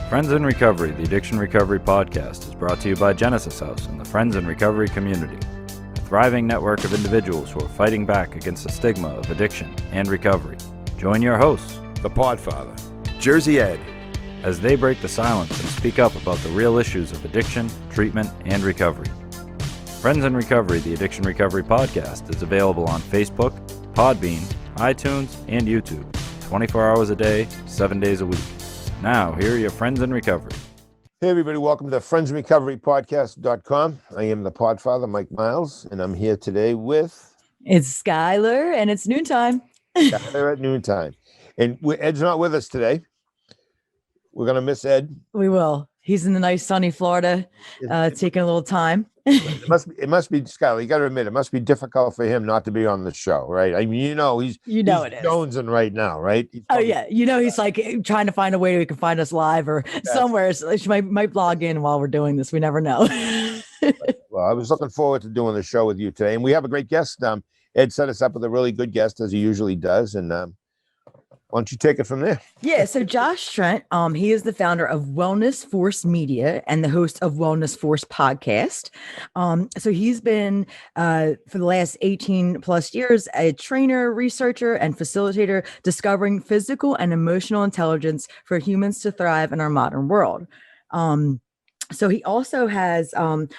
Friends in Recovery, the Addiction Recovery Podcast, is brought to you by Genesis House and the Friends in Recovery community, a thriving network of individuals who are fighting back against the stigma of addiction and recovery. Join your hosts, the Podfather, Jersey Ed, as they break the silence and speak up about the real issues of addiction, treatment, and recovery. Friends in Recovery, the Addiction Recovery Podcast, is available on Facebook, Podbean, iTunes, and YouTube, 24 hours a day, 7 days a week. Now, here are your Friends in Recovery. Hey, everybody. Welcome to friendsrecoverypodcast.com. I am the Podfather, Mike Miles, and I'm here today with... It's Skylar, and it's noontime. Skylar at noontime. And Ed's not with us today. We're going to miss Ed. We will. He's in the nice sunny Florida, taking a little time. It must be, Skylar, you got to admit, it must be difficult for him not to be on the show, right? I mean, he's it is jonesing right now, right? He's like trying to find a way he can find us live or somewhere. So she might log in while we're doing this. We never know. Well, I was looking forward to doing the show with you today, and we have a great guest. Ed set us up with a really good guest, as he usually does, and why don't you take it from there? Yeah. So Josh Trent, he is the founder of Wellness Force Media and the host of Wellness Force Podcast. So he's been, for the last 18 plus years, a trainer, researcher, and facilitator discovering physical and emotional intelligence for humans to thrive in our modern world. So he also has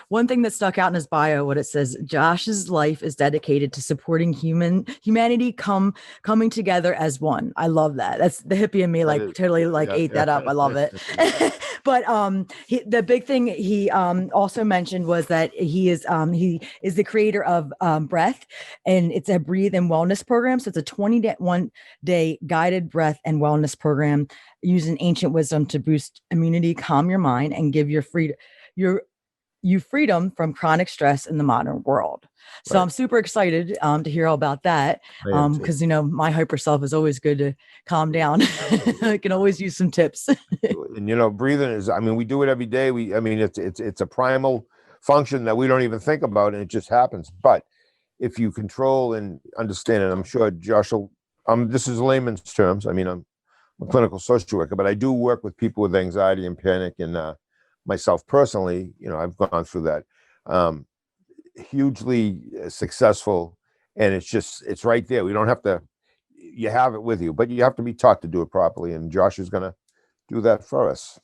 one thing that stuck out in his bio, what it says: Josh's life is dedicated to supporting humanity coming together as one. I love that. That's the hippie in me, ate that up. I love it. But the big thing he also mentioned was that he is the creator of Breath, and it's a breathe and wellness program. So it's a 21-day guided breath and wellness program using ancient wisdom to boost immunity, calm your mind, and give your freedom from chronic stress in the modern world. So right. I'm super excited to hear all about that, because my hyper self is always good to calm down. I can always use some tips. And breathing is, we do it every day. It's a primal function that we don't even think about, and it just happens. But if you control and understand it, I'm sure Josh will. This is layman's terms. I'm a clinical social worker, but I do work with people with anxiety and panic, and myself personally, I've gone through that. Hugely successful, and it's right there. We don't have to, you have it with you, but you have to be taught to do it properly, and Josh is going to do that for us.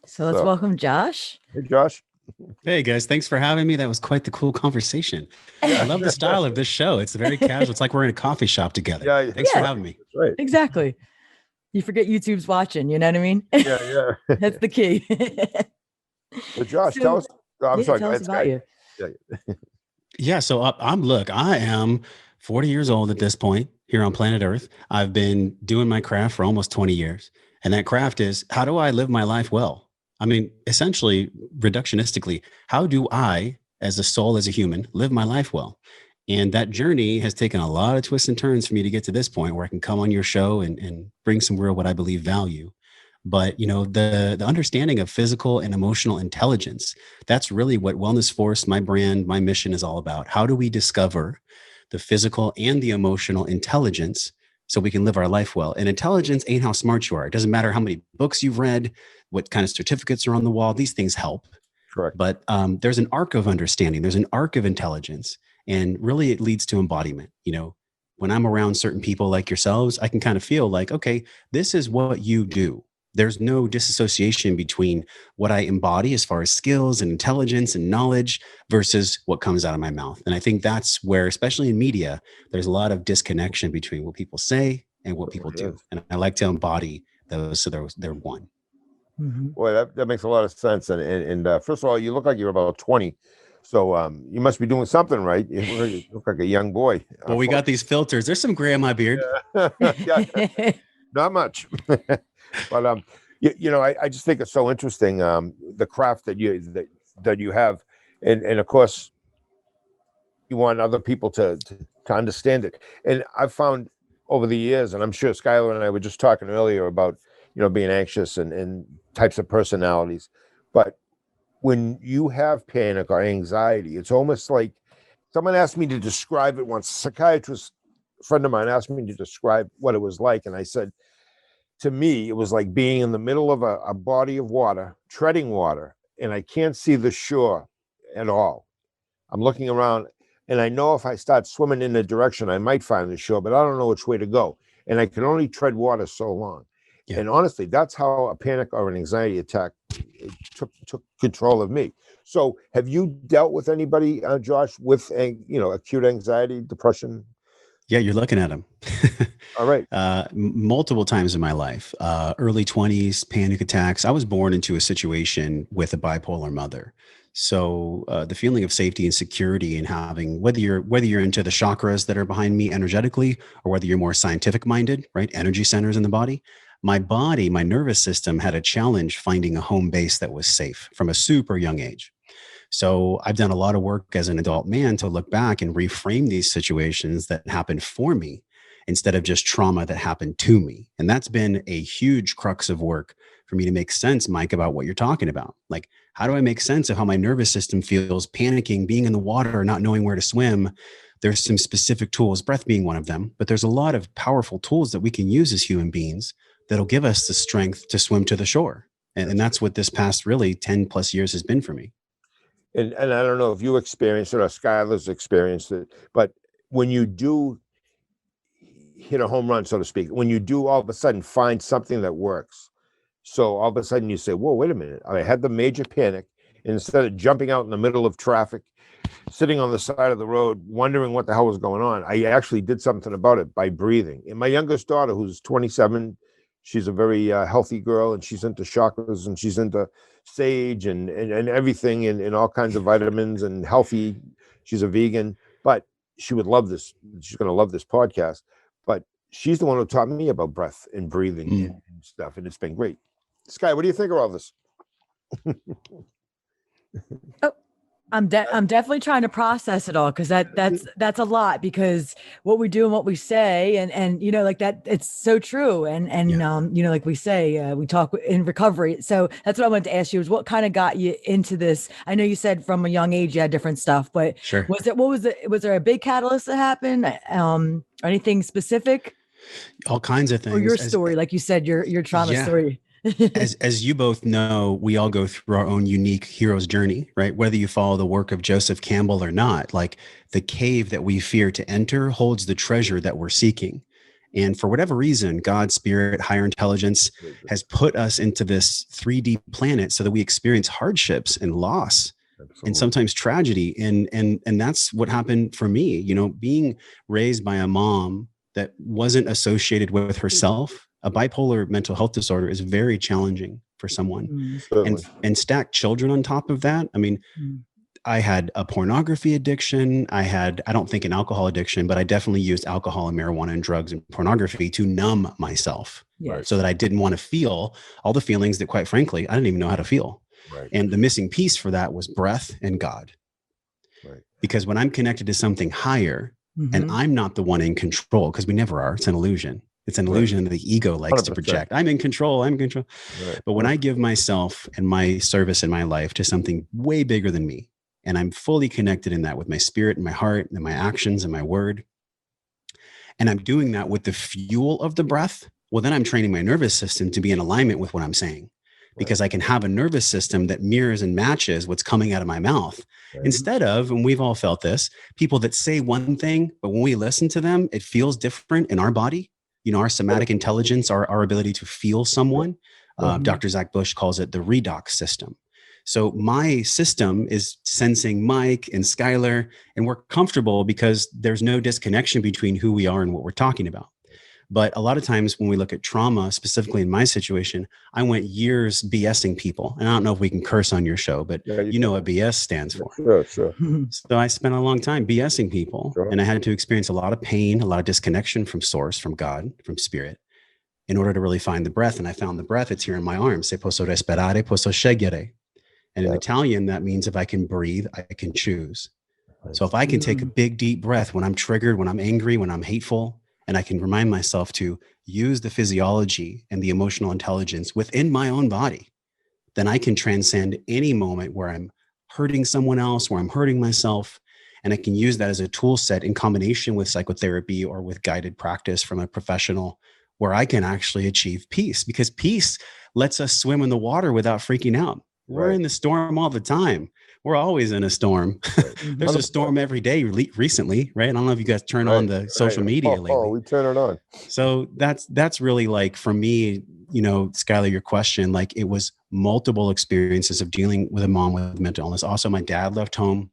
So let's welcome Josh. Hey, Josh. Hey guys, thanks for having me. That was quite the cool conversation. I love the style of this show. It's very casual. It's like we're in a coffee shop together. Thanks for having me. That's right. Exactly. You forget YouTube's watching, you know what I mean? Yeah. That's the key. So Josh, tell us. I'm sorry. Tell us about you. Yeah. So I am 40 years old at this point here on planet Earth. I've been doing my craft for almost 20 years. And that craft is, how do I live my life well? Essentially, reductionistically, how do I, as a soul, as a human, live my life well? And that journey has taken a lot of twists and turns for me to get to this point where I can come on your show and bring some real, what I believe, value. But, the understanding of physical and emotional intelligence, that's really what Wellness Force, my brand, my mission is all about. How do we discover the physical and the emotional intelligence so we can live our life well? And intelligence ain't how smart you are. It doesn't matter how many books you've read, what kind of certificates are on the wall. These things help. Correct. But there's an arc of understanding. There's an arc of intelligence. And really it leads to embodiment. When I'm around certain people like yourselves, I can kind of feel like, okay, this is what you do. There's no disassociation between what I embody as far as skills and intelligence and knowledge versus what comes out of my mouth. And I think that's where, especially in media, there's a lot of disconnection between what people say and what people do. And I like to embody those so they're one. Mm-hmm. Boy, that makes a lot of sense. And first of all, you look like you're about 20. So you must be doing something right. You look like a young boy. Well, we got these filters. There's some gray in my beard. Yeah. Not much. But I just think it's so interesting, the craft that you have, and of course you want other people to understand it. And I've found over the years, and I'm sure Skylar and I were just talking earlier about being anxious and types of personalities, but when you have panic or anxiety, it's almost like someone asked me to describe it once. A psychiatrist friend of mine asked me to describe what it was like, and I said, to me, it was like being in the middle of a body of water, treading water, and I can't see the shore at all. I'm looking around, and I know if I start swimming in a direction, I might find the shore, but I don't know which way to go. And I can only tread water so long. Yeah. And honestly, that's how a panic or an anxiety attack took control of me. So have you dealt with anybody, Josh, with acute anxiety, depression? Yeah, you're looking at them. All right. Multiple times in my life, early 20s, panic attacks. I was born into a situation with a bipolar mother. So the feeling of safety and security and having, whether you're into the chakras that are behind me energetically, or whether you're more scientific minded, right? Energy centers in the body, my nervous system had a challenge finding a home base that was safe from a super young age. So I've done a lot of work as an adult man to look back and reframe these situations that happened for me instead of just trauma that happened to me. And that's been a huge crux of work for me to make sense, Mike, about what you're talking about. Like, how do I make sense of how my nervous system feels panicking, being in the water, not knowing where to swim? There's some specific tools, breath being one of them, but there's a lot of powerful tools that we can use as human beings that'll give us the strength to swim to the shore. And that's what this past really 10 plus years has been for me. And I don't know if you experienced it or Skylar's experienced it, but when you do hit a home run, so to speak, when you do all of a sudden find something that works, so all of a sudden you say, whoa, wait a minute, I had the major panic, and instead of jumping out in the middle of traffic, sitting on the side of the road, wondering what the hell was going on, I actually did something about it by breathing. And my youngest daughter, who's 27, she's a very healthy girl, and she's into chakras, and she's into sage and everything, and all kinds of vitamins and healthy. She's a vegan, but she would love this. She's going to love this podcast. But she's the one who taught me about breath and breathing and stuff, and it's been great. Sky, what do you think of all this? I'm definitely trying to process it all, because that's a lot, because what we do and what we say and like that, it's so true. And like we say, we talk in recovery. So that's what I wanted to ask you, is what kind of got you into this? I know you said from a young age you had different stuff, but sure. Was there a big catalyst that happened? Or anything specific? All kinds of things. Or your story, like you said, your trauma story. As you both know, we all go through our own unique hero's journey, right? Whether you follow the work of Joseph Campbell or not, like the cave that we fear to enter holds the treasure that we're seeking. And for whatever reason, God, spirit, higher intelligence has put us into this 3D planet so that we experience hardships and loss. Absolutely. And sometimes tragedy. And that's what happened for me, being raised by a mom that wasn't associated with herself. A bipolar mental health disorder is very challenging for someone. And stack children on top of that. I mean, I had a pornography addiction. I don't think an alcohol addiction, but I definitely used alcohol and marijuana and drugs and pornography to numb myself, so that I didn't want to feel all the feelings that, quite frankly, I didn't even know how to feel. Right. And the missing piece for that was breath and God. Right. Because when I'm connected to something higher, and I'm not the one in control, because we never are, it's an illusion. It's an illusion that the ego likes 100%. To project. I'm in control. Right. But when I give myself and my service in my life to something way bigger than me, and I'm fully connected in that with my spirit and my heart and my actions and my word, and I'm doing that with the fuel of the breath, well, then I'm training my nervous system to be in alignment with what I'm saying, because I can have a nervous system that mirrors and matches what's coming out of my mouth. Right. Instead of, and we've all felt this, people that say one thing, but when we listen to them, it feels different in our body. Our somatic intelligence, our ability to feel someone. Dr. Zach Bush calls it the redox system. So my system is sensing Mike and Skylar, and we're comfortable because there's no disconnection between who we are and what we're talking about. But a lot of times when we look at trauma, specifically in my situation, I went years BSing people. And I don't know if we can curse on your show, but you know what BS stands for. Sure. So I spent a long time BSing people, and I had to experience a lot of pain, a lot of disconnection from source, from God, from spirit, in order to really find the breath. And I found the breath. It's here in my arms. Se posso respirare, posso scegliere. And in Italian, that means if I can breathe, I can choose. So if I can take a big, deep breath when I'm triggered, when I'm angry, when I'm hateful, and I can remind myself to use the physiology and the emotional intelligence within my own body, then I can transcend any moment where I'm hurting someone else, where I'm hurting myself. And I can use that as a tool set in combination with psychotherapy or with guided practice from a professional where I can actually achieve peace, because peace lets us swim in the water without freaking out. We're in the storm all the time. We're always in a storm. There's a storm every day recently, right? I don't know if you guys turn on the social media lately. Oh, we turn it on. So that's really like, for me, you know, Skylar, your question, like it was multiple experiences of dealing with a mom with mental illness. Also, my dad left home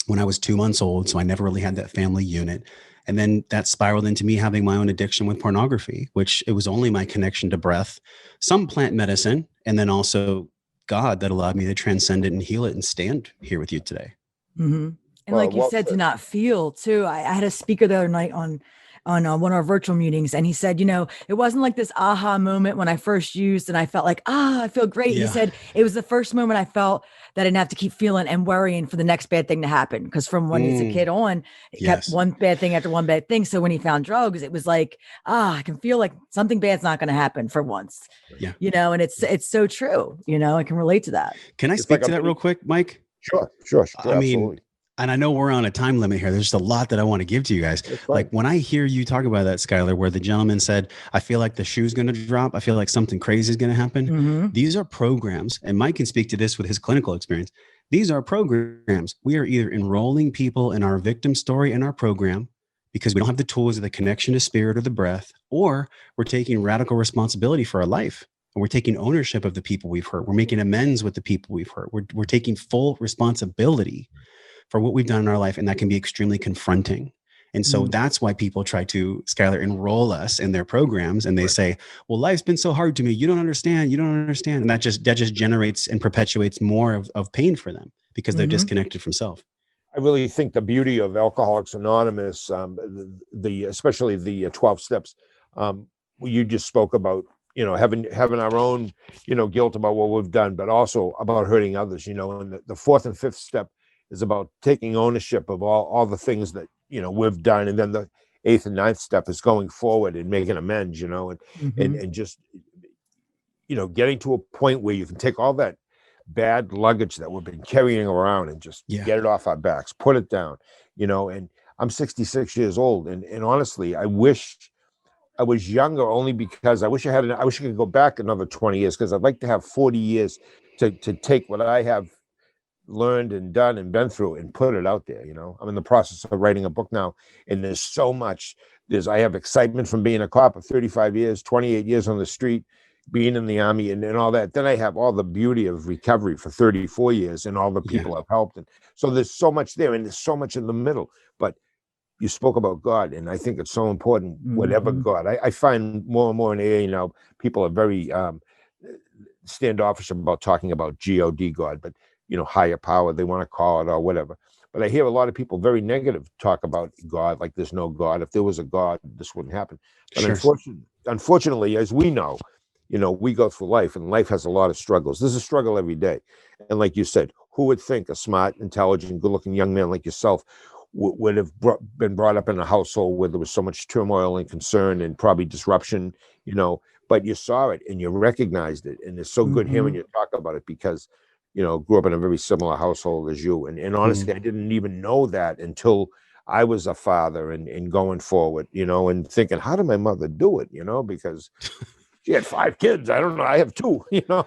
when I was 2 months old. So I never really had that family unit. And then that spiraled into me having my own addiction with pornography, which it was only my connection to breath, some plant medicine, and then also God that allowed me to transcend it and heal it and stand here with you today. Mm-hmm. And like you said, to not feel too. I had a speaker the other night on one of our virtual meetings, and he said, you know, it wasn't like this aha moment when I first used and I felt like, I feel great. Yeah. He said it was the first moment I felt that I didn't have to keep feeling and worrying for the next bad thing to happen. Because from when he's a kid on, it kept one bad thing after one bad thing. So when he found drugs, it was like, I can feel like something bad's not going to happen for once. Yeah. You know, and it's so true. You know, I can relate to that. Can I speak to that real quick, Mike? Sure. I mean, and I know we're on a time limit here. There's just a lot that I want to give to you guys. Like when I hear you talk about that, Skylar, where the gentleman said, I feel like the shoe's going to drop. I feel like something crazy is going to happen. Mm-hmm. These are programs, and Mike can speak to this with his clinical experience. These are programs. We are either enrolling people in our victim story in our program because we don't have the tools of the connection to spirit or the breath, or we're taking radical responsibility for our life. And we're taking ownership of the people we've hurt. We're making amends with the people we've hurt. We're taking full responsibility for what we've done in our life. And that can be extremely confronting. And so that's why people try to, Skylar, enroll us in their programs. And they say, well, life's been so hard to me. You don't understand. And that just generates and perpetuates more of pain for them because they're disconnected from self. I really think the beauty of Alcoholics Anonymous, especially the 12 steps, you just spoke about, you know, having our own, you know, guilt about what we've done, but also about hurting others, you know, and the fourth and fifth step is about taking ownership of all the things that, you know, we've done. And then the eighth and ninth step is going forward and making amends, you know, and just, you know, getting to a point where you can take all that bad luggage that we've been carrying around and just get it off our backs, put it down, you know. And I'm 66 years old. And honestly, I wish I was younger, only because I wish I could go back another 20 years, because I'd like to have 40 years to take what I have learned and done and been through and put it out there. You know, I'm in the process of writing a book now, and there's so much. I have excitement from being a cop of 35 years, 28 years on the street, being in the Army and all that. Then I have all the beauty of recovery for 34 years and all the people I've helped. And so there's so much there, and there's so much in the middle. But you spoke about God, and I think it's so important, whatever God. I find more and more in AA now, people are very standoffish about talking about God, but, you know, higher power, they want to call it, or whatever. But I hear a lot of people very negative talk about God, like there's no God. If there was a God, this wouldn't happen. But unfortunately, as we know, you know, we go through life, and life has a lot of struggles. There's a struggle every day. And like you said, who would think a smart, intelligent, good-looking young man like yourself would have been brought up in a household where there was so much turmoil and concern and probably disruption, you know, but you saw it and you recognized it. And it's so good hearing you talk about it, because, you know, grew up in a very similar household as you. And honestly, I didn't even know that until I was a father and going forward, you know, and thinking, how did my mother do it? You know, because she had 5 kids. I don't know. I have 2, you know.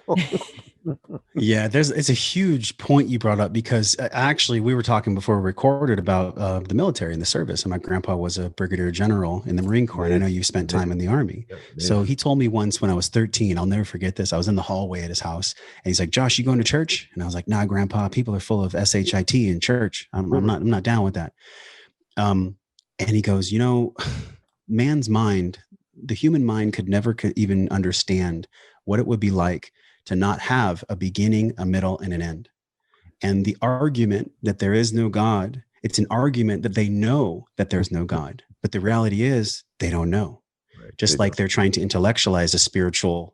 Yeah, it's a huge point you brought up, because actually we were talking before we recorded about the military and the service. And my grandpa was a brigadier general in the Marine Corps. And I know you spent time in the Army. So he told me once when I was 13, I'll never forget this. I was in the hallway at his house, and he's like, Josh, you going to church? And I was like, nah, Grandpa, people are full of SHIT in church. I'm not down with that. And he goes, you know, man's mind, the human mind could never even understand what it would be like to not have a beginning, a middle, and an end. And the argument that there is no God, it's an argument that they know that there's no God. But the reality is they don't know. Right. Just like they're trying to intellectualize a spiritual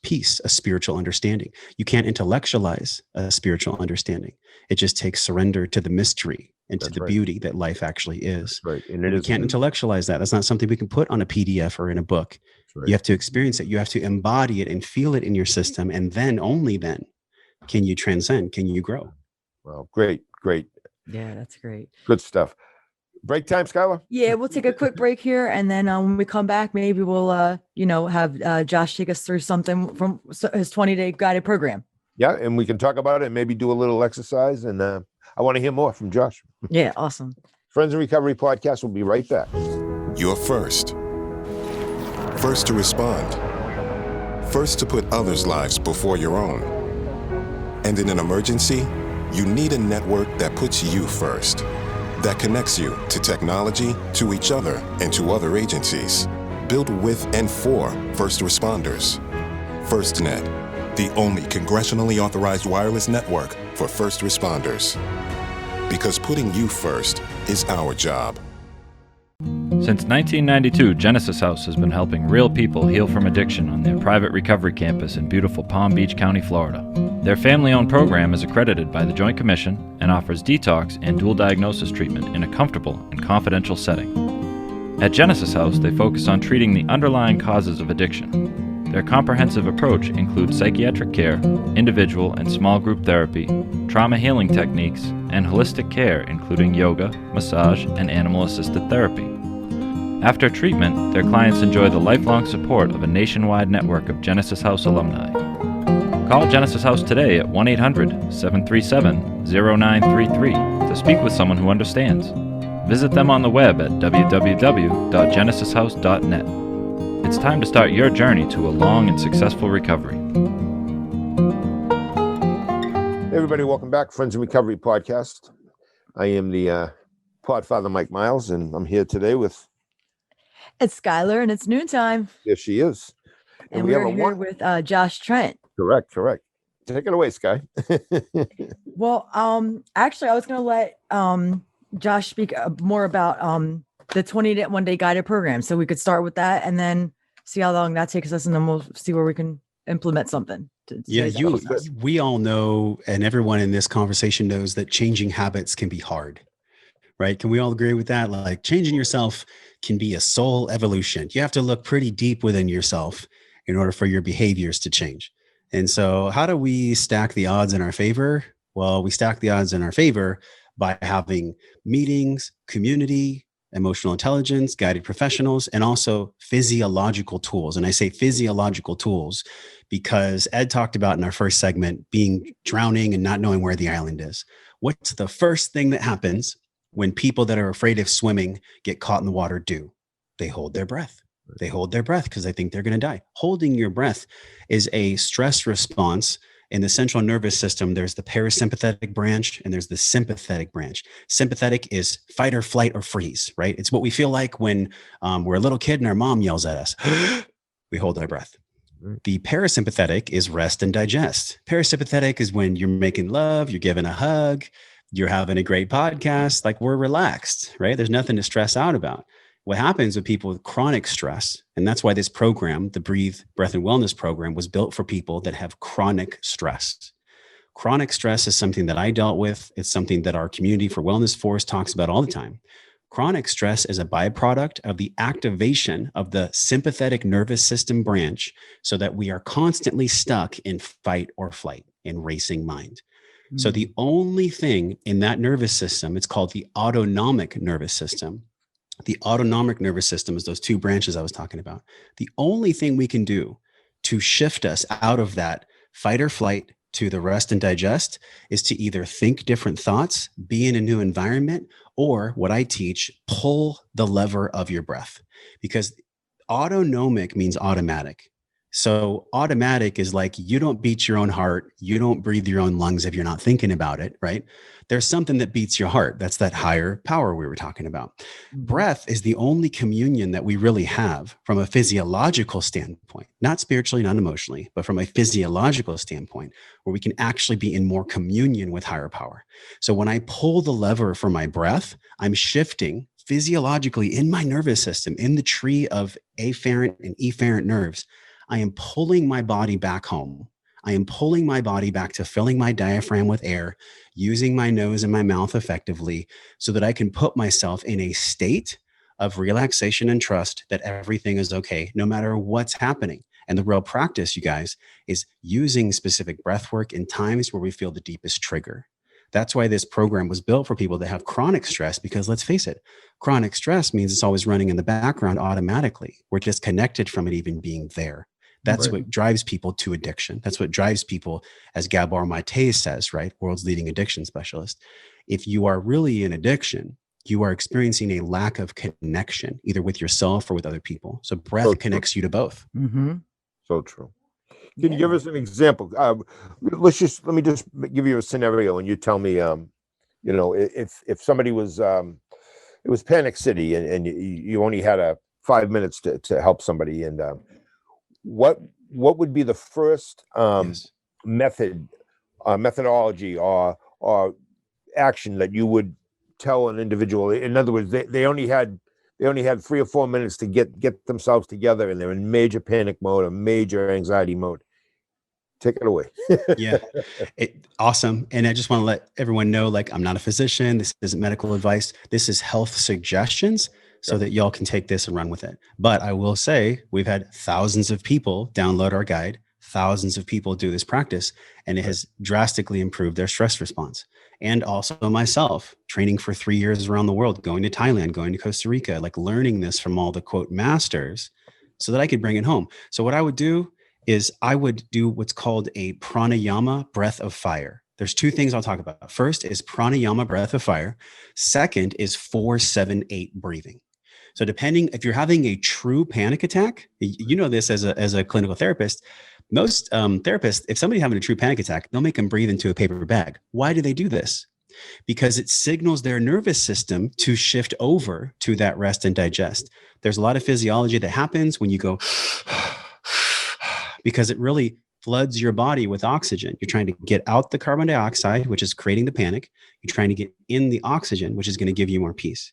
peace, a spiritual understanding. You can't intellectualize a spiritual understanding. It just takes surrender to the mystery and to the beauty that life actually is. Right. And you can't intellectualize that. That's not something we can put on a PDF or in a book. Right. You have to experience it. You have to embody it and feel it in your system. And then, only then, can you transcend? Can you grow? Well, great. Yeah, that's great. Good stuff. Break time, Skylar? Yeah, we'll take a quick break here, and then when we come back, maybe we'll, have Josh take us through something from his 20-day guided program. Yeah, and we can talk about it and maybe do a little exercise. And I want to hear more from Josh. Yeah, awesome. Friends in Recovery podcast will be right back. You're first. First to respond. First to put others' lives before your own. And in an emergency, you need a network that puts you first. That connects you to technology, to each other, and to other agencies. Built with and for first responders. FirstNet, the only congressionally authorized wireless network for first responders. Because putting you first is our job. Since 1992, Genesis House has been helping real people heal from addiction on their private recovery campus in beautiful Palm Beach County, Florida. Their family-owned program is accredited by the Joint Commission and offers detox and dual diagnosis treatment in a comfortable and confidential setting. At Genesis House, they focus on treating the underlying causes of addiction. Their comprehensive approach includes psychiatric care, individual and small group therapy, trauma healing techniques, and holistic care including yoga, massage, and animal-assisted therapy. After treatment, their clients enjoy the lifelong support of a nationwide network of Genesis House alumni. Call Genesis House today at 1-800-737-0933 to speak with someone who understands. Visit them on the web at www.genesishouse.net. It's time to start your journey to a long and successful recovery. Hey everybody, welcome back. Friends in Recovery podcast. I am the Podfather Mike Miles, and I'm here today with... It's Skylar, and it's noontime. Yes, she is. And we're here with Josh Trent. Correct. Take it away, Sky. Well, actually, I was going to let Josh speak more about the 21-day guided program. So we could start with that and then see how long that takes us, and then we'll see where we can implement something. We all know, and everyone in this conversation knows, that changing habits can be hard, right? Can we all agree with that? Like, changing yourself can be a soul evolution. You have to look pretty deep within yourself in order for your behaviors to change. And so how do we stack the odds in our favor? Well, we stack the odds in our favor by having meetings, community, emotional intelligence, guided professionals, and also physiological tools. And I say physiological tools because Ed talked about in our first segment being drowning and not knowing where the island is. What's the first thing that happens when people that are afraid of swimming get caught in the water do? They hold their breath. They hold their breath because they think they're going to die. Holding your breath is a stress response. In the central nervous system, there's the parasympathetic branch and there's the sympathetic branch. Sympathetic is fight or flight or freeze, right? It's what we feel like when we're a little kid and our mom yells at us. We hold our breath. The parasympathetic is rest and digest. Parasympathetic is when you're making love, you're giving a hug, you're having a great podcast, like we're relaxed, right? There's nothing to stress out about. What happens with people with chronic stress, and that's why this program, the Breathe, Breath, and Wellness program, was built for people that have chronic stress. Chronic stress is something that I dealt with. It's something that our Community for Wellness Force talks about all the time. Chronic stress is a byproduct of the activation of the sympathetic nervous system branch so that we are constantly stuck in fight or flight, in racing mind. Mm-hmm. So the only thing in that nervous system, it's called the autonomic nervous system. The autonomic nervous system is those two branches I was talking about. The only thing we can do to shift us out of that fight or flight to the rest and digest is to either think different thoughts, be in a new environment, or what I teach, pull the lever of your breath. Because autonomic means automatic. So automatic is like, you don't beat your own heart. You don't breathe your own lungs if you're not thinking about it, right? There's something that beats your heart. That's that higher power we were talking about. Breath is the only communion that we really have from a physiological standpoint, not spiritually, not emotionally, but from a physiological standpoint, where we can actually be in more communion with higher power. So when I pull the lever for my breath, I'm shifting physiologically in my nervous system, in the tree of afferent and efferent nerves. I am pulling my body back home. I am pulling my body back to filling my diaphragm with air, using my nose and my mouth effectively so that I can put myself in a state of relaxation and trust that everything is okay, no matter what's happening. And the real practice, you guys, is using specific breath work in times where we feel the deepest trigger. That's why this program was built for people that have chronic stress, because let's face it, chronic stress means it's always running in the background automatically. We're disconnected from it even being there. That's what drives people to addiction. That's what drives people, as Gabor Mate says, right? World's leading addiction specialist. If you are really in addiction, you are experiencing a lack of connection, either with yourself or with other people. So breath connects you to both. Mm-hmm. So true. Can you give us an example? Let me just give you a scenario, and you tell me, if somebody was, it was Panic City, and you only had 5 minutes to help somebody, and what would be the first methodology or action that you would tell an individual? In other words, they only had 3 or 4 minutes to get themselves together, and they're in major panic mode or major anxiety mode. Take it away. Yeah, awesome. And I just want to let everyone know, like, I'm not a physician. This isn't medical advice. This is health suggestions, so that y'all can take this and run with it. But I will say, we've had thousands of people download our guide, thousands of people do this practice, and it has drastically improved their stress response. And also myself, training for 3 years around the world, going to Thailand, going to Costa Rica, like learning this from all the quote masters so that I could bring it home. So what I would do is I would do what's called a pranayama breath of fire. There's 2 things I'll talk about. First is pranayama breath of fire. Second is 4-7-8 breathing. So depending, if you're having a true panic attack, you know this as a clinical therapist, most therapists, if somebody's having a true panic attack, they'll make them breathe into a paper bag. Why do they do this? Because it signals their nervous system to shift over to that rest and digest. There's a lot of physiology that happens when you go, because it really floods your body with oxygen. You're trying to get out the carbon dioxide, which is creating the panic. You're trying to get in the oxygen, which is going to give you more peace.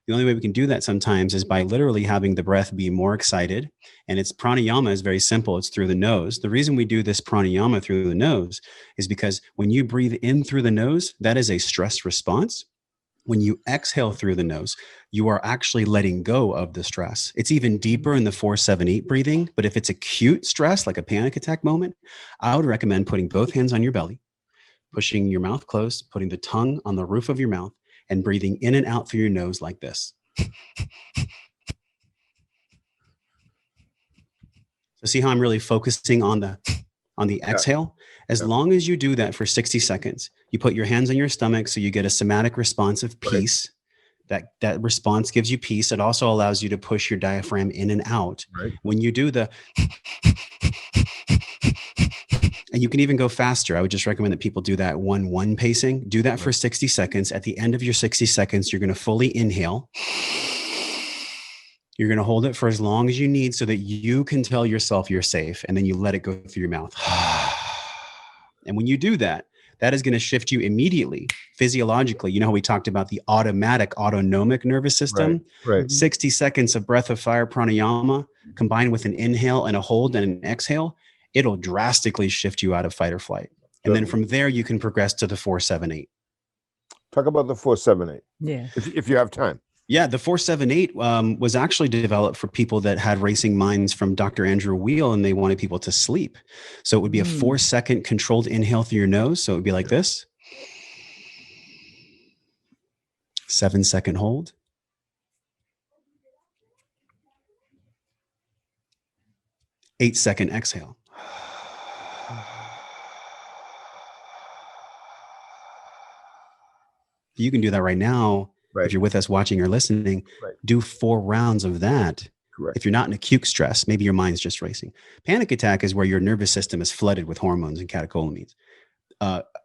The only way we can do that sometimes is by literally having the breath be more excited. And it's pranayama is very simple. It's through the nose. The reason we do this pranayama through the nose is because when you breathe in through the nose, that is a stress response. When you exhale through the nose, you are actually letting go of the stress. It's even deeper in the 4-7-8 breathing. But if it's acute stress, like a panic attack moment, I would recommend putting both hands on your belly, pushing your mouth closed, putting the tongue on the roof of your mouth, and breathing in and out through your nose like this. So see how I'm really focusing on the exhale? As long as you do that for 60 seconds, you put your hands on your stomach so you get a somatic response of peace. That response gives you peace. It also allows you to push your diaphragm in and out. When you do the, and you can even go faster. I would just recommend that people do that 1-1 pacing. Do that for 60 seconds. At the end of your 60 seconds, you're going to fully inhale. You're going to hold it for as long as you need so that you can tell yourself you're safe. And then you let it go through your mouth. And when you do that, that is going to shift you immediately, physiologically. You know how we talked about the autonomic nervous system? Right. 60 seconds of breath of fire pranayama combined with an inhale and a hold and an exhale, it'll drastically shift you out of fight or flight. And then from there, you can progress to the 4-7-8. Talk about the 4-7-8. Yeah. If you have time. Yeah, the 4-7-8 was actually developed for people that had racing minds from Dr. Andrew Weil, and they wanted people to sleep. So it would be a 4-second controlled inhale through your nose. So it would be like this. 7-second hold. 8-second exhale. You can do that right now. If you're with us watching or listening, do 4 rounds of that. If you're not in acute stress, maybe your mind's just racing. Panic attack is where your nervous system is flooded with hormones and catecholamines.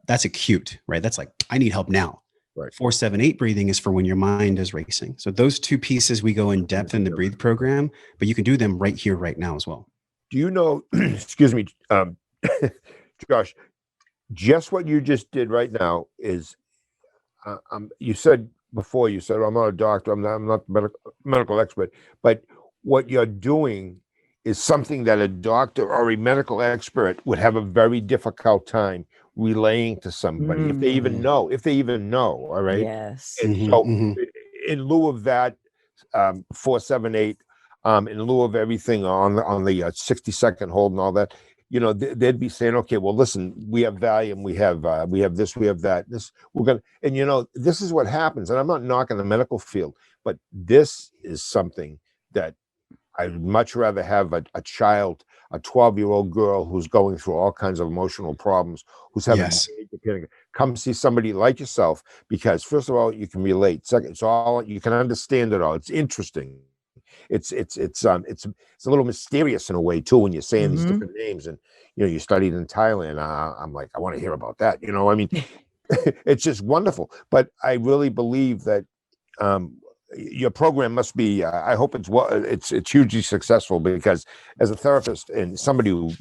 That's acute, right? That's like, I need help now. 4-7-8 breathing is for when your mind is racing. So those 2 pieces, we go in depth in the Breathe program, but you can do them right here, right now as well. Do you know, excuse me, Josh, just what you just did right now is, you said before, I'm not a doctor, I'm not a medical expert, but what you're doing is something that a doctor or a medical expert would have a very difficult time relaying to somebody if they even know, all right? Yes. And so in lieu of that, 4-7-8, in lieu of everything on the 60-second hold and all that, they'd be saying, okay, well, listen, we have Valium, we have this, we have that. This we're gonna, and this is what happens. And I'm not knocking the medical field, but this is something that I'd much rather have a child, a 12-year-old girl who's going through all kinds of emotional problems, who's having come see somebody like yourself, because first of all, you can relate. Second, it's all, you can understand it all. It's interesting. It's a little mysterious in a way too, when you're saying these different names, and you studied in Thailand. I'm like, I want to hear about that. I mean, it's just wonderful. But I really believe that your program must be. I hope it's hugely successful, because as a therapist and somebody who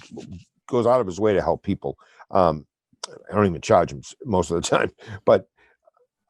goes out of his way to help people, I don't even charge him most of the time, but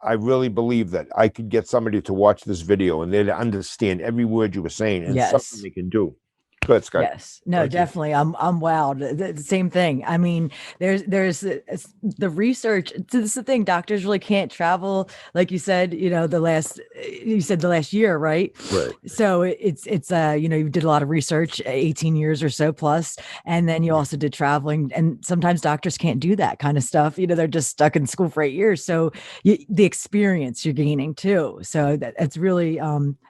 I really believe that I could get somebody to watch this video and they'd understand every word you were saying, and something they can do. Go ahead, Scott. Yes, no, definitely. I'm wowed. The same thing. I mean, there's the research. This is the thing. Doctors really can't travel, like you said. The last year, right? Right. So it's you did a lot of research, 18 years or so plus, and then you also did traveling. And sometimes doctors can't do that kind of stuff. They're just stuck in school for 8 years. So the experience you're gaining too. So that's really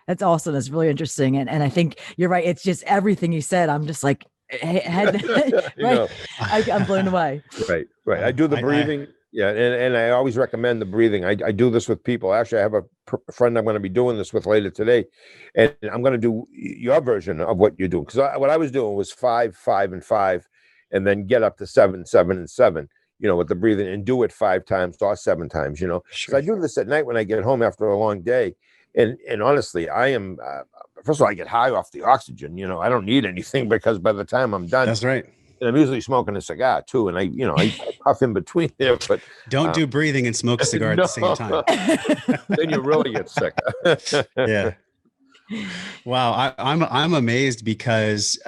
that's awesome. That's really interesting. And I think you're right. It's just everything you said. I'm just like, right? I'm blown away. Right. I do the breathing. And I always recommend the breathing. I do this with people. Actually, I have a friend I'm going to be doing this with later today, and I'm going to do your version of what you're doing. Because what I was doing was 5, 5, and 5, and then get up to 7, 7, and 7. With the breathing, and do it 5 times or 7 times. Sure. So I do this at night when I get home after a long day. And honestly, I am, first of all, I get high off the oxygen. I don't need anything, because by the time I'm done. That's right. And I'm usually smoking a cigar too. And I puff in between there, but don't do breathing and smoke a cigar at the same time. Then you really get sick. Yeah. Wow. I'm amazed, because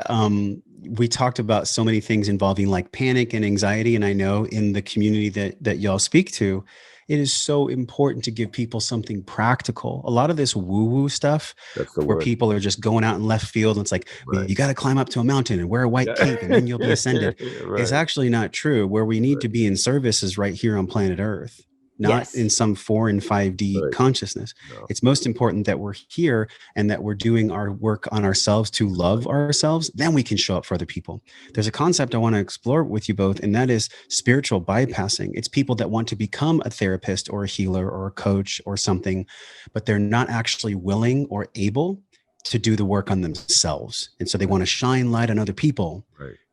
we talked about so many things involving like panic and anxiety. And I know in the community that y'all speak to, it is so important to give people something practical. A lot of this woo-woo stuff where people are just going out in left field, and it's like, well, you got to climb up to a mountain and wear a white cape and then you'll be ascended. It's actually not true. Where we need to be in service is right here on planet Earth, not in some 4 and 5D consciousness. No. It's most important that we're here and that we're doing our work on ourselves to love ourselves. Then we can show up for other people. There's a concept I want to explore with you both, and that is spiritual bypassing. It's people that want to become a therapist or a healer or a coach or something, but they're not actually willing or able to do the work on themselves. And so they want to shine light on other people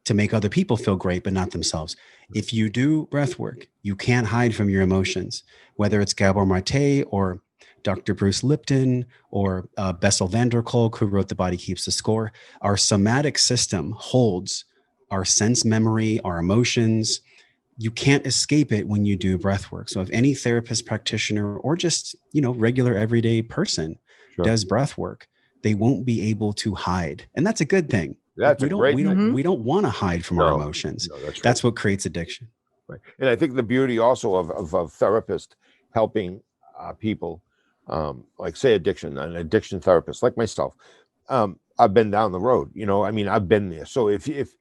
to make other people feel great, but not themselves. If you do breath work, you can't hide from your emotions, whether it's Gabor Mate or Dr. Bruce Lipton or Bessel van der Kolk, who wrote The Body Keeps the Score. Our somatic system holds our sense memory, our emotions. You can't escape it when you do breath work. So if any therapist, practitioner, or just, regular everyday person does breath work, they won't be able to hide. And that's a good thing. That's we don't want to hide from our emotions. No, that's what creates addiction. Right. And I think the beauty also of therapists helping people, like say an addiction therapist like myself, I've been down the road, I've been there. So if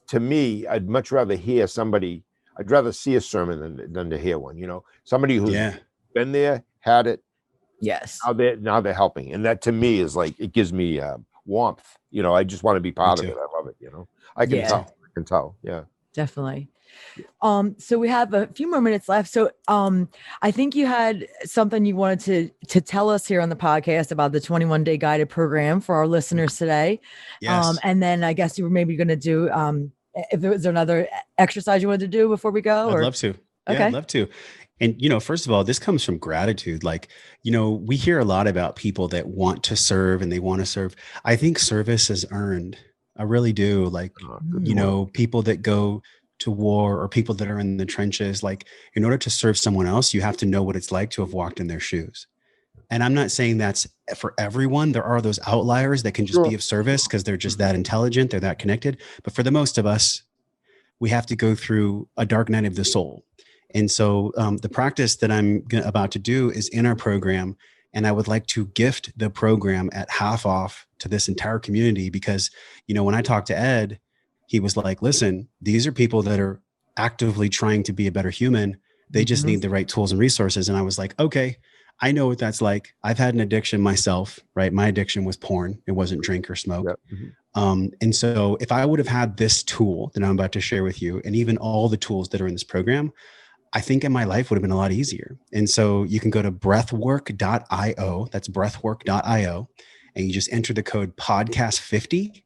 to me, I'd much rather hear somebody, I'd rather see a sermon than to hear one, somebody who's been there, had it. Yes. Now they're helping. And that to me is like, it gives me warmth. I just want to be part of it. I love it. I can tell. Yeah, definitely. So we have a few more minutes left. So I think you had something you wanted to tell us here on the podcast about the 21-day guided program for our listeners today. Yes. And then I guess you were maybe going to do, if there was another exercise you wanted to do before we go? I'd love to. Yeah, I'd love to. And, first of all, this comes from gratitude. Like, we hear a lot about people that want to serve and they want to serve. I think service is earned. I really do. Like, people that go to war or people that are in the trenches, like in order to serve someone else, you have to know what it's like to have walked in their shoes. And I'm not saying that's for everyone. There are those outliers that can just be of service because they're just that intelligent. They're that connected. But for the most of us, we have to go through a dark night of the soul. And so the practice that I'm about to do is in our program, and I would like to gift the program at half off to this entire community because, when I talk to Ed, he was like, listen, these are people that are actively trying to be a better human. They just need the right tools and resources. And I was like, okay, I know what that's like. I've had an addiction myself, right? My addiction was porn. It wasn't drink or smoke. Yep. And so if I would have had this tool that I'm about to share with you, and even all the tools that are in this program, I think in my life would have been a lot easier. And so you can go to breathwork.io. That's breathwork.io. And you just enter the code podcast50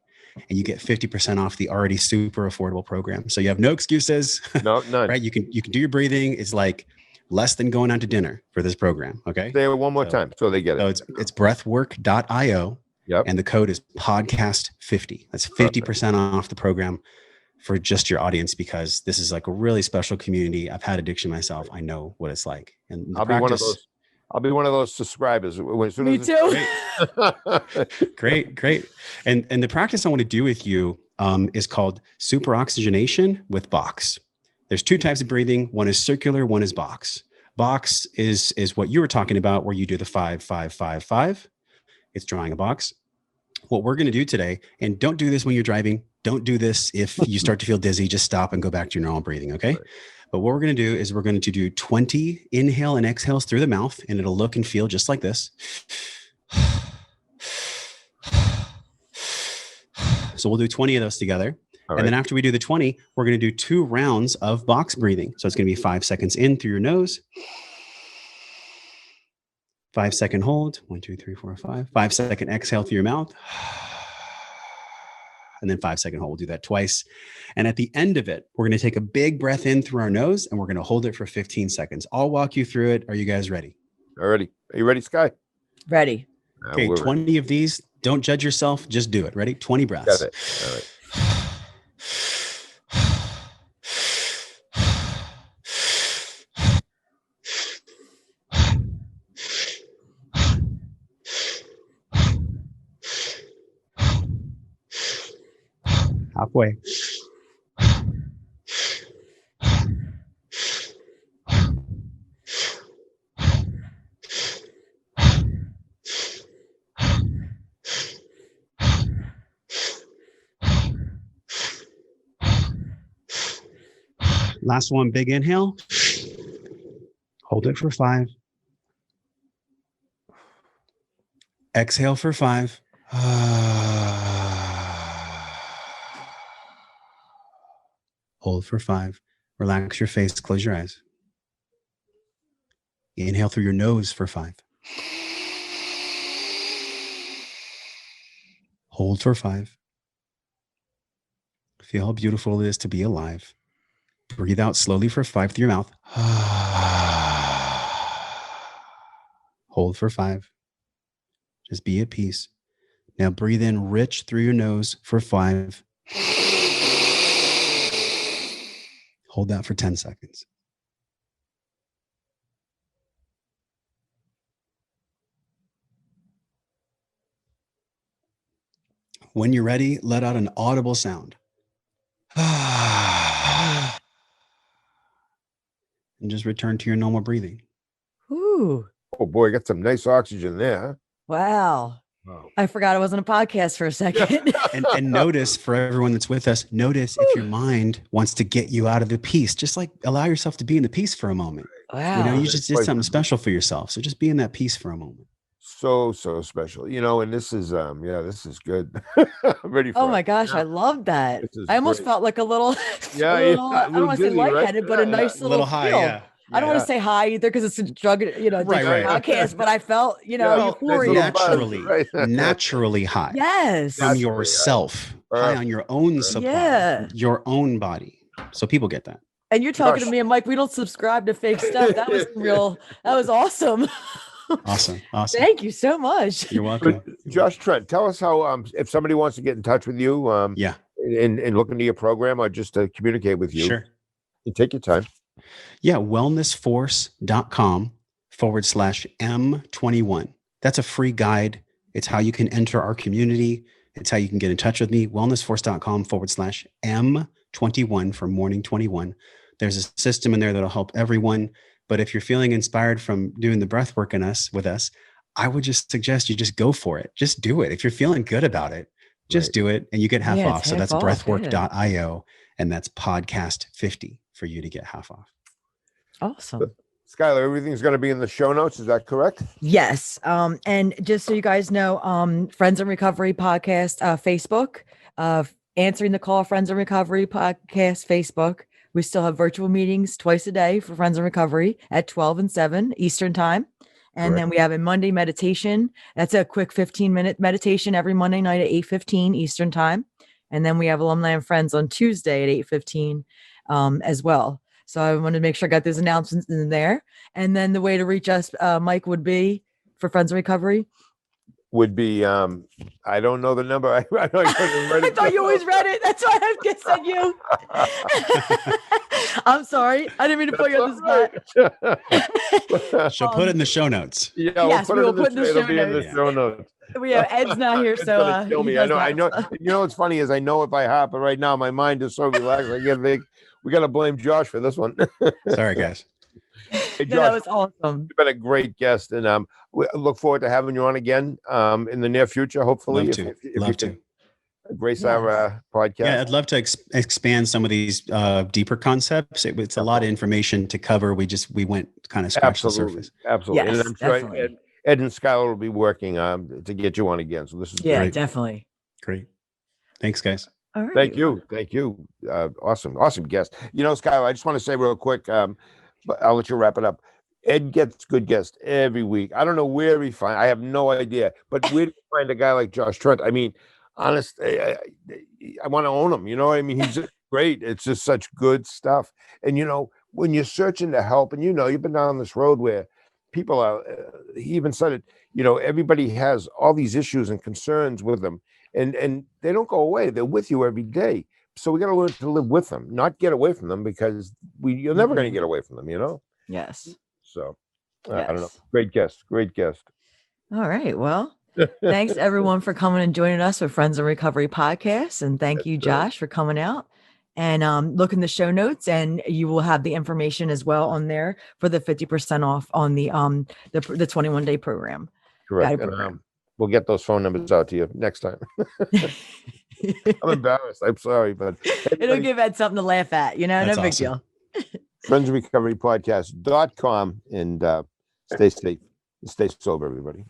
and you get 50% off the already super affordable program. So you have no excuses. No, none. Right? You can do your breathing. It's like less than going out to dinner for this program. Okay. Say it one more time so they get it. So it's breathwork.io. Yep. And the code is podcast50. That's 50% off the program for just your audience, because this is like a really special community. I've had addiction myself. I know what it's like. And I'll be one of those subscribers. Me too. Great. And the practice I want to do with you is called super oxygenation with box. There's two types of breathing. One is circular, one is box. Box is what you were talking about, where you do the 5, 5, 5, 5. It's drawing a box. What we're going to do today, and don't do this when you're driving. Don't do this if you start to feel dizzy. Just stop and go back to your normal breathing, okay? Right. But what we're going to do is we're going to do 20 inhale and exhales through the mouth, and it'll look and feel just like this. So we'll do 20 of those together. All right. And then after we do the 20, we're going to do 2 rounds of box breathing. So it's going to be 5 seconds in through your nose. 5-second hold. 1, 2, 3, 4, 5. 5-second exhale through your mouth. And then 5-second hold. We'll do that twice. And at the end of it, we're going to take a big breath in through our nose, and we're going to hold it for 15 seconds. I'll walk you through it. Are you guys ready? Already. Are you ready, Sky? Ready. Okay, 20 ready. Of these. Don't judge yourself. Just do it. Ready? 20 breaths. Got it. All right. Halfway. Last one, big inhale. Hold it for 5. Exhale for 5. Hold for 5. Relax your face. Close your eyes. Inhale through your nose for 5. Hold for 5. Feel how beautiful it is to be alive. Breathe out slowly for 5 through your mouth. Hold for 5. Just be at peace. Now breathe in rich through your nose for 5. Hold that for 10 seconds. When you're ready, let out an audible sound. And just return to your normal breathing. Ooh. Oh boy, got some nice oxygen there. Wow. I forgot it wasn't a podcast for a second. and notice, for everyone that's with us, notice if your mind wants to get you out of the peace, just like allow yourself to be in the peace for a moment. Wow. You know, you just did something special for yourself. So just be in that peace for a moment. So special, you know, and this is this is good. I'm ready for it. My gosh, I love that. I almost felt like a little, I don't want to say lightheaded, but a nice little high. feel. Yeah. I don't want to say high either because it's a drug, podcast, but I felt, euphoria. Naturally high. Yes. From yourself, high on your own supply, your own body. So people get that. And you're talking to me and Mike, we don't subscribe to fake stuff. That was real. That was awesome. Awesome. Thank you so much. You're welcome. Josh, Trent, tell us how, if somebody wants to get in touch with you, and look into your program or just to communicate with you. Sure. You take your time. Yeah. wellnessforce.com/M21. That's a free guide. It's how you can enter our community. It's how you can get in touch with me. wellnessforce.com/M21 for morning 21. There's a system in there that'll help everyone. But if you're feeling inspired from doing the breath work with us, I would just suggest you just go for it. Just do it. If you're feeling good about it, Just Right. do it and you get half Yeah, off. it's So half that's off, breathwork.io and that's podcast 50 for you to get half off. Awesome. Skylar, everything's going to be in the show notes. Is that correct? Yes. And just so you guys know, Friends in Recovery podcast, Facebook, answering the call, Friends in Recovery podcast, Facebook. We still have virtual meetings twice a day for Friends in Recovery at 12 and 7 Eastern time. And then we have a Monday meditation. That's a quick 15-minute meditation every Monday night at 8:15 Eastern time. And then we have Alumni and Friends on Tuesday at 8:15 as well. So I wanted to make sure I got those announcements in there. And then the way to reach us, Mike, would be for Friends in Recovery. Would be, I don't know the number. I thought you always read it. That's why I guess said you. I'm sorry. I didn't mean to put you on the spot. She'll put it in the show notes. Yeah, Yes, we will put in the it'll show be in the notes. show notes. We have Ed's not here, It's so gonna kill he me. I does know. that. You know what's funny is I know if I have, but right now my mind is so relaxed. I can't think. We got to blame Josh for this one. Sorry, guys. Hey, Yeah, that Josh, was awesome. you've been a great guest, and we look forward to having you on again in the near future. Hopefully, Love to. Love to. Grace our podcast. Yeah, I'd love to expand some of these deeper concepts. It's a lot of information to cover. We went kind of scratched the surface. Absolutely. Yes, And I'm sure definitely. Ed and Skylar will be working to get you on again. So this is Yeah, great. definitely. Great. Thanks, guys. All right. Thank you. Awesome guest. You know, Skylar, I just want to say real quick, but I'll let you wrap it up. Ed gets good guests every week. I don't know where he finds. I have no idea. But where do you find a guy like Josh Trent? I mean, honestly, I want to own him. You know what I mean? He's just great. It's just such good stuff. And you know, when you're searching to help, and you know, you've been down this road where people are. He even said it. You know, everybody has all these issues and concerns with them, and they don't go away. They're with you every day. So we got to learn to live with them, not get away from them, because you're never going to get away from them. You know. Yes. So I don't know. Yes. Great guest. All right. Well, thanks everyone for coming and joining us for Friends in Recovery podcast. And thank you, Josh, for coming out. And look in the show notes, and you will have the information as well on there for the 50% off on the 21-day program. Correct. Guide And, program. we'll get those phone numbers out to you next time. I'm embarrassed. I'm sorry, but It'll give Ed something to laugh at, you know, That's no big awesome. deal. friendsrecoverypodcast.com, and stay safe. Stay sober, everybody.